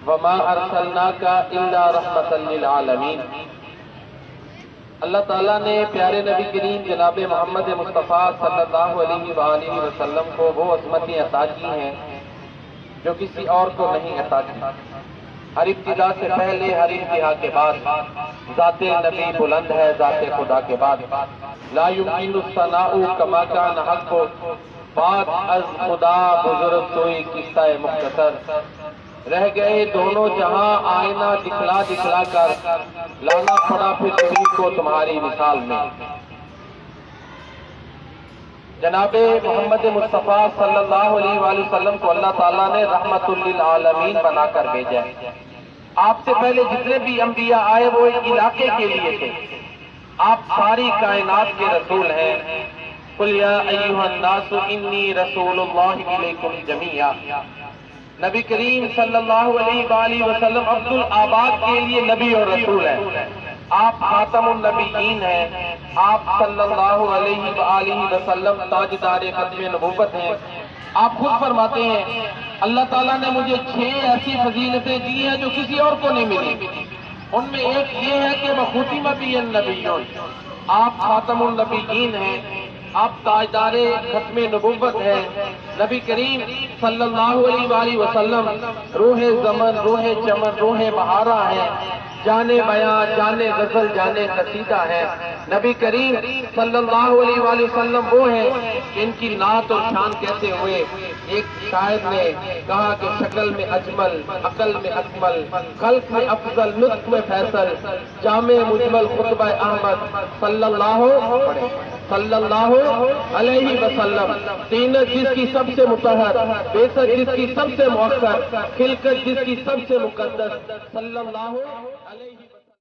وما ارسلناک الا رحمۃ للعالمین۔ اللہ تعالیٰ نے پیارے نبی کریم جناب محمد مصطفیٰ صلی اللہ علیہ وآلہ وسلم کو وہ عظمتیں عطا کی ہیں جو کسی اور کو نہیں عطا کی۔ ہر ابتدا سے پہلے، ہر انتہا کے بعد ذات نبی بلند ہے، ذات خدا کے بعد لا یمکن الثناء کما کان حق، بات از خدا بزرگ کوئی قصہ مختصر، رہ گئے دونوں جہاں آئینہ دکھلا دکھلا کر، لانا پڑا پھر تمہیں کو تمہاری مثال میں۔ جناب محمد مصطفیٰ صلی اللہ علیہ وآلہ وسلم کو اللہ تعالیٰ نے رحمت للعالمین بنا کر بھیجا ہے۔ آپ سے پہلے جتنے بھی انبیاء آئے وہ ایک علاقے کے لیے تھے، آپ ساری کائنات کے رسول ہیں۔ قل یا ایھا الناس انی رسول اللہ الیکم جمیعا۔ نبی کریم صلی اللہ علیہ وآلہ وسلم عبد الآباد کے لیے نبی اور رسول ہیں، آپ خاتم النبیین ہیں، آپ صلی اللہ علیہ وآلہ وسلم تاجدار ختم نبوت ہیں۔ آپ خود فرماتے ہیں اللہ تعالیٰ نے مجھے 6 ایسی فضیلتیں دی ہیں جو کسی اور کو نہیں ملی، ان میں ایک یہ ہے کہ وختم بی النبیون، آپ خاتم النبیین ہیں، آپ تاجدار ختم نبوت ہیں۔ نبی کریم صلی اللہ علیہ وآلہ وسلم روح زمن، روح چمن، روح بہارا ہیں، جانے بیاں، جانے غزل، جانے قصیدہ ہیں۔ نبی کریم صلی اللہ علیہ وآلہ وسلم وہ ہیں کہ ان کی نعت اور شان کیسے ہوئے۔ ایک شاعر نے کہا کہ شکل میں اجمل، عقل میں اکمل، خلق میں افضل، نطق میں فیصل، جامع مجمل خطبہ احمد صلی اللہ علیہ وسلم، زینت جس کی سب سے مطہر، بیست جس کی سب سے مؤخر، خلقت جس کی سب سے مقدس صلی اللہ علیہ وسلم۔